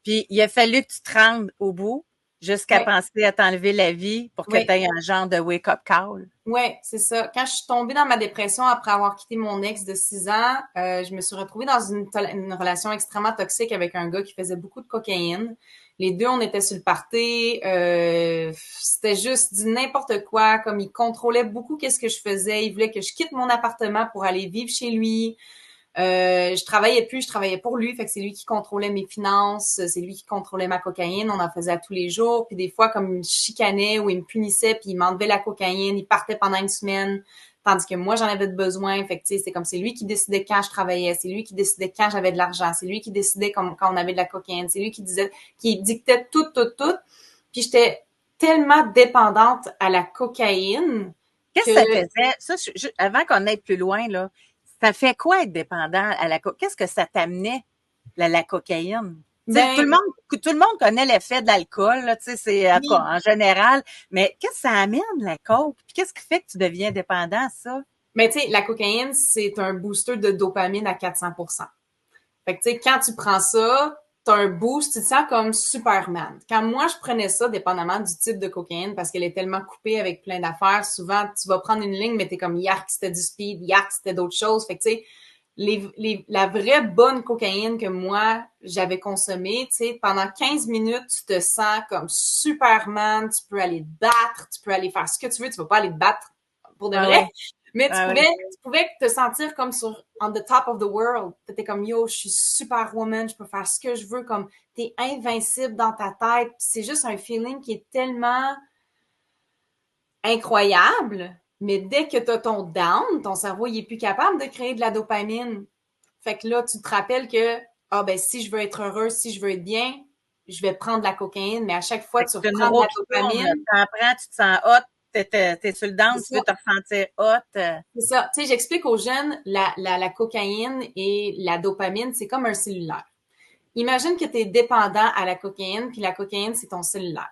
Puis il a fallu que tu te rendes au bout jusqu'à Ouais. penser à t'enlever la vie pour que Oui. tu aies un genre de wake-up call. Ouais, c'est ça. Quand je suis tombée dans ma dépression après avoir quitté mon ex de 6 ans, je me suis retrouvée dans une relation extrêmement toxique avec un gars qui faisait beaucoup de cocaïne. Les deux, on était sur le party. C'était juste du n'importe quoi. Comme il contrôlait beaucoup qu'est-ce que je faisais. Il voulait que je quitte mon appartement pour aller vivre chez lui. Je travaillais plus, je travaillais pour lui, fait que c'est lui qui contrôlait mes finances, c'est lui qui contrôlait ma cocaïne, on en faisait à tous les jours, puis des fois comme il me chicanait ou il me punissait, puis il m'enlevait la cocaïne, il partait pendant une semaine, tandis que moi j'en avais besoin, fait que tu sais, c'est comme c'est lui qui décidait quand je travaillais, c'est lui qui décidait quand j'avais de l'argent, c'est lui qui décidait quand on avait de la cocaïne, c'est lui qui dictait tout, puis j'étais tellement dépendante à la cocaïne Qu'est-ce que que ça faisait? Ça, avant qu'on aille plus loin, là, ça fait quoi être dépendant à la cocaïne? Qu'est-ce que ça t'amenait, la cocaïne? Tu sais, ben tout le monde connaît l'effet de l'alcool, là, tu sais, c'est, en tout cas, oui. en général. Mais qu'est-ce que ça amène, la coke? Puis qu'est-ce qui fait que tu deviens dépendant à ça? Mais tu sais, la cocaïne, c'est un booster de dopamine à 400%. Fait que tu sais, quand tu prends ça, t'as un boost, tu te sens comme Superman. Quand moi, je prenais ça, dépendamment du type de cocaïne, parce qu'elle est tellement coupée avec plein d'affaires, souvent, tu vas prendre une ligne, mais t'es comme, yark, c'était du speed, yark, c'était d'autres choses. Fait que tu sais, la vraie bonne cocaïne que moi, j'avais consommée, tu sais, pendant 15 minutes, tu te sens comme Superman, tu peux aller te battre, tu peux aller faire ce que tu veux, tu vas pas aller te battre pour de Ah vrai, ouais, mais ah ouais. tu pouvais te sentir comme sur on the top of the world. T'étais comme yo, je suis superwoman, je peux faire ce que je veux, comme t'es invincible dans ta tête. C'est juste un feeling qui est tellement incroyable. Mais dès que t'as ton down, ton cerveau il est plus capable de créer de la dopamine. Fait que là, tu te rappelles que ah ben si je veux être heureuse, si je veux être bien, je vais prendre de la cocaïne, mais à chaque fois Fait que tu c'est une reprends de roue la qui tourne, là. dopamine. T'en prends, tu te sens hot, t'es sur le C'est down, tu ça. veux te ressentir hot. C'est ça. Tu sais, j'explique aux jeunes, la cocaïne et la dopamine, c'est comme un cellulaire. Imagine que tu es dépendant à la cocaïne, puis la cocaïne, c'est ton cellulaire.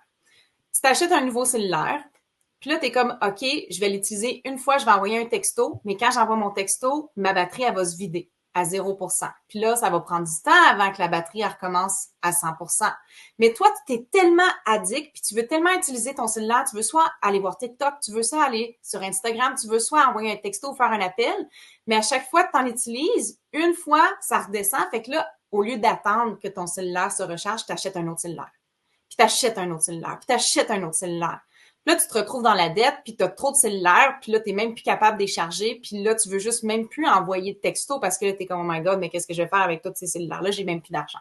Tu t'achètes un nouveau cellulaire, puis là, tu es comme, OK, je vais l'utiliser une fois, je vais envoyer un texto, mais quand j'envoie mon texto, ma batterie, elle va se vider à 0%. Puis là, ça va prendre du temps avant que la batterie, elle recommence à 100%. Mais toi, tu es tellement addict, puis tu veux tellement utiliser ton cellulaire, tu veux soit aller voir TikTok, tu veux soit aller sur Instagram, tu veux soit envoyer un texto ou faire un appel, mais à chaque fois que tu en utilises, une fois, ça redescend. Fait que là, au lieu d'attendre que ton cellulaire se recharge, tu achètes un autre cellulaire. Puis tu achètes un autre cellulaire. Puis tu achètes un autre cellulaire. Puis là, tu te retrouves dans la dette, puis tu as trop de cellulaires, puis là, tu n'es même plus capable de les charger, puis là, tu veux juste même plus envoyer de texto parce que là, tu es comme, oh my God, mais qu'est-ce que je vais faire avec tous ces cellulaires-là? J'ai même plus d'argent.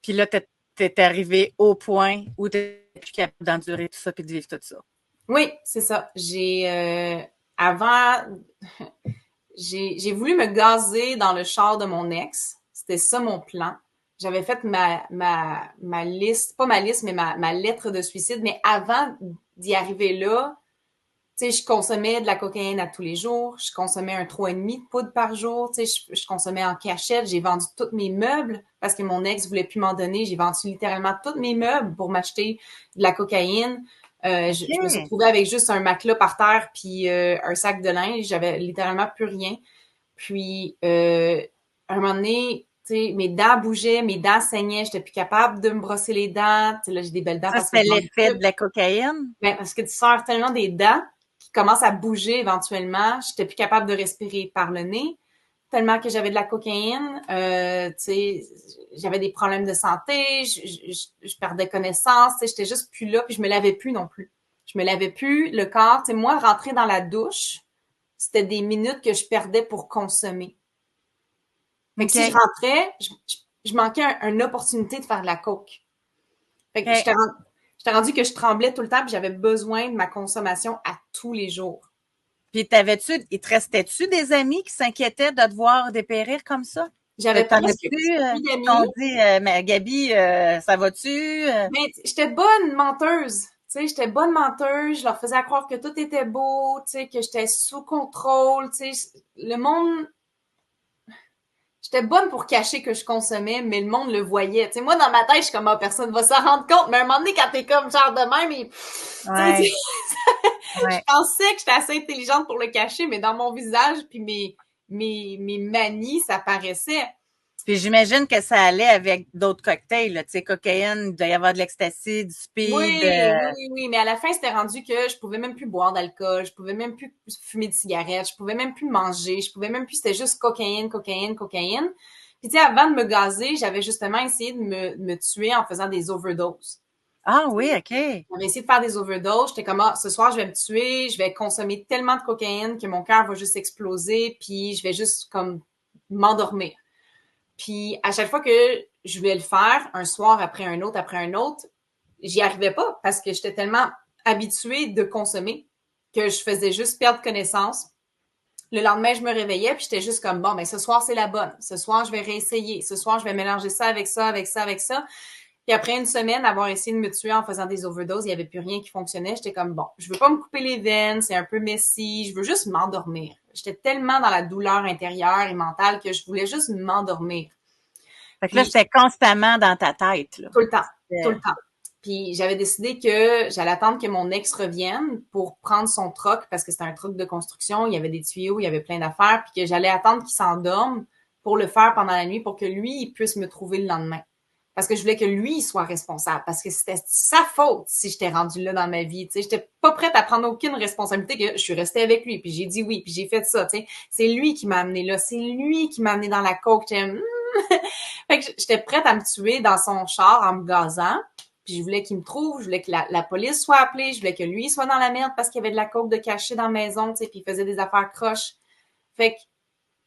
Puis là, t'es arrivé au point où t'es plus capable d'endurer tout ça puis de vivre tout ça. Oui, c'est ça. Avant, j'ai voulu me gazer dans le char de mon ex. C'était ça mon plan. J'avais fait ma liste, pas ma liste, mais ma lettre de suicide. Mais avant d'y arriver là, tu sais, je consommais de la cocaïne à tous les jours. Je consommais un 3,5 de poudre par jour. Tu sais, je consommais en cachette. J'ai vendu tous mes meubles parce que mon ex voulait plus m'en donner. J'ai vendu littéralement tous mes meubles pour m'acheter de la cocaïne. Je me suis OK. retrouvée avec juste un matelas par terre puis un sac de linge. J'avais littéralement plus rien. Puis, à un moment donné, tu sais, mes dents bougeaient, mes dents saignaient, j'étais plus capable de me brosser les dents. Tu sais, là, j'ai des belles dents Ça, parce que c'était je mange l'effet du de la cocaïne. ben, parce que tu sors tellement des dents qui commencent à bouger éventuellement. J'étais plus capable de respirer par le nez, tellement que j'avais de la cocaïne. Tu sais, j'avais des problèmes de santé, je perdais connaissance, tu sais, j'étais juste plus là, puis je me lavais plus non plus. Je me lavais plus le corps. Tu sais, moi, rentrer dans la douche, c'était des minutes que je perdais pour consommer. Fait que si je OK. rentrais, je manquais une opportunité de faire de la coke. Fait que OK. j'étais rendu que je tremblais tout le temps, puis j'avais besoin de ma consommation à tous les jours. Puis il te restait-tu des amis qui s'inquiétaient de te voir dépérir comme ça? J'avais T'en presque as-tu plus qui t'ont d'amis, dit, mais Gabi, ça va-tu? mais j'étais bonne menteuse. Tu sais, j'étais bonne menteuse, je leur faisais croire que tout était beau, tu sais, que j'étais sous contrôle, tu sais, le monde, j'étais bonne pour cacher que je consommais, mais le monde le voyait. Tu sais, moi, dans ma tête, je suis comme, ah, personne va s'en rendre compte, mais à un moment donné, quand t'es comme genre de même, tu sais, Ouais, je ouais. pensais que j'étais assez intelligente pour le cacher, mais dans mon visage, puis mes manies, ça paraissait. Puis j'imagine que ça allait avec d'autres cocktails, là, tu sais, cocaïne, il doit y avoir de l'ecstasy, du speed. Oui, mais à la fin, c'était rendu que je pouvais même plus boire d'alcool, je pouvais même plus fumer de cigarettes, je pouvais même plus manger, je pouvais même plus, c'était juste cocaïne, cocaïne, cocaïne. Puis tu sais, avant de me gazer, j'avais justement essayé de me tuer en faisant des overdoses. Ah oui, OK. J'avais essayé de faire des overdoses, j'étais comme, ah, ce soir, je vais me tuer, je vais consommer tellement de cocaïne que mon cœur va juste exploser, puis je vais juste comme m'endormir. Puis à chaque fois que je voulais le faire, un soir après un autre, j'y arrivais pas parce que j'étais tellement habituée de consommer que je faisais juste perdre connaissance. Le lendemain, je me réveillais puis j'étais juste comme bon, ben ce soir c'est la bonne. Ce soir, je vais réessayer. Ce soir, je vais mélanger ça avec ça, avec ça, avec ça. Puis après une semaine, avoir essayé de me tuer en faisant des overdoses, il y avait plus rien qui fonctionnait. J'étais comme bon, je veux pas me couper les veines, c'est un peu messy, je veux juste m'endormir. J'étais tellement dans la douleur intérieure et mentale que je voulais juste m'endormir. Fait que là, Puis c'était constamment dans ta tête, là. tout le temps, tout le temps. Puis j'avais décidé que j'allais attendre que mon ex revienne pour prendre son troc, parce que c'était un troc de construction, il y avait des tuyaux, il y avait plein d'affaires, puis que j'allais attendre qu'il s'endorme pour le faire pendant la nuit, pour que lui, il puisse me trouver le lendemain. Parce que je voulais que lui, il soit responsable, parce que c'était sa faute si j'étais rendue là dans ma vie. Tu sais, j'étais pas prête à prendre aucune responsabilité, que je suis restée avec lui, puis j'ai dit oui, puis j'ai fait ça. Tu sais, c'est lui qui m'a amené là, c'est lui qui m'a amené dans la coke. Fait que j'étais prête à me tuer dans son char en me gazant. Puis je voulais qu'il me trouve, je voulais que la police soit appelée, je voulais que lui soit dans la merde parce qu'il y avait de la coke de cachet dans la maison, tu sais, puis il faisait des affaires croches. Fait que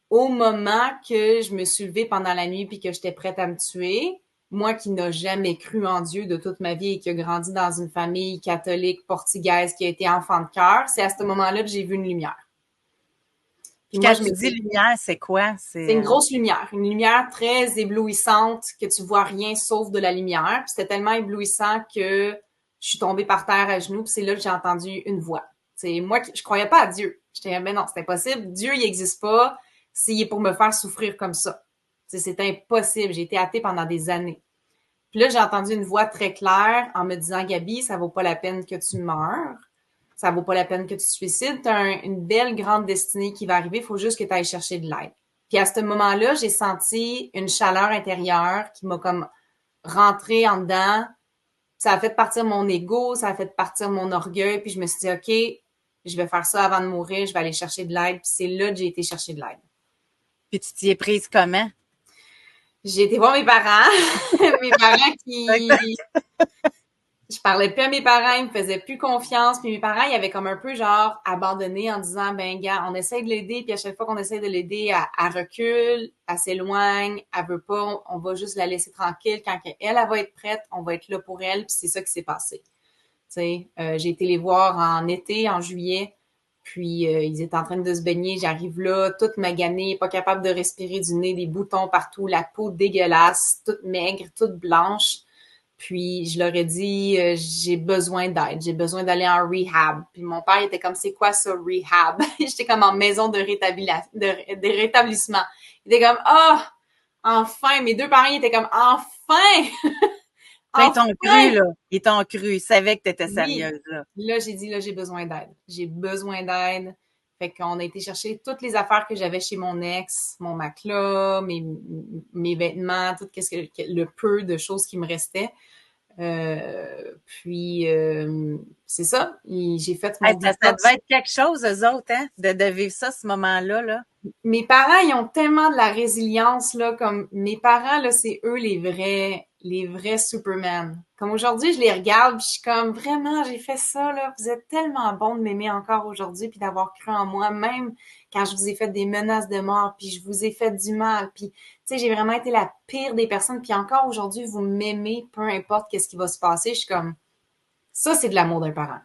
au moment que je me suis levée pendant la nuit puis que j'étais prête à me tuer, moi qui n'ai jamais cru en Dieu de toute ma vie et qui a grandi dans une famille catholique portugaise qui a été enfant de cœur, c'est à ce moment-là que j'ai vu une lumière. Puis quand tu dis lumière, c'est quoi? C'est une lumière très éblouissante que tu vois rien sauf de la lumière. Puis c'était tellement éblouissant que je suis tombée par terre à genoux. Puis c'est là que j'ai entendu une voix. C'est moi qui je croyais pas à Dieu. J'étais ben non, c'est impossible. Dieu il n'existe pas s'il est pour me faire souffrir comme ça. C'est impossible. J'ai été athée pendant des années. Puis là j'ai entendu une voix très claire en me disant Gabi, ça vaut pas la peine que tu meurs. Ça vaut pas la peine que tu te suicides. Tu as une belle grande destinée qui va arriver. Il faut juste que tu ailles chercher de l'aide. Puis à ce moment-là, j'ai senti une chaleur intérieure qui m'a comme rentré en dedans. Ça a fait partir mon ego, ça a fait partir mon orgueil. Puis je me suis dit, OK, je vais faire ça avant de mourir. Je vais aller chercher de l'aide. Puis c'est là que j'ai été chercher de l'aide. Puis tu t'y es prise comment? J'ai été voir mes parents. Mes parents qui... Je parlais plus à mes parents, ils me faisaient plus confiance, puis mes parents, ils avaient comme un peu genre abandonné en disant ben gars, on essaie de l'aider, puis à chaque fois qu'on essaie de l'aider, elle recule, elle s'éloigne, elle veut pas, on va juste la laisser tranquille. Quand elle va être prête, on va être là pour elle, puis c'est ça qui s'est passé. Tu sais, j'ai été les voir en été, en juillet, puis ils étaient en train de se baigner, j'arrive là, toute maganée, pas capable de respirer du nez, des boutons partout, la peau dégueulasse, toute maigre, toute blanche. Puis je leur ai dit j'ai besoin d'aide, j'ai besoin d'aller en rehab. Puis mon père était comme c'est quoi ça rehab? J'étais comme en maison de rétablissement. Il était comme ah enfin mes deux parents étaient comme enfin Là, ils t'ont enfin. cru, là. Ils t'ont cru. Ils savaient que tu étais Oui. sérieuse, là. Là j'ai dit là j'ai besoin d'aide. J'ai besoin d'aide. Fait qu'on a été chercher toutes les affaires que j'avais chez mon ex, mon matelas, mes vêtements, tout le peu de choses qui me restaient. Puis c'est ça. J'ai fait mon Hey, ça detox. devait être quelque chose, eux autres, hein, de vivre ça, ce moment-là, là. Mes parents, ils ont tellement de la résilience, là, comme mes parents, là, c'est eux les vrais Superman. Comme aujourd'hui, je les regarde, puis je suis comme, vraiment, j'ai fait ça, là. Vous êtes tellement bons de m'aimer encore aujourd'hui, puis d'avoir cru en moi, même quand je vous ai fait des menaces de mort, puis je vous ai fait du mal, puis, tu sais, j'ai vraiment été la pire des personnes, puis encore aujourd'hui, vous m'aimez, peu importe qu'est-ce qui va se passer. Je suis comme, ça, c'est de l'amour d'un parent.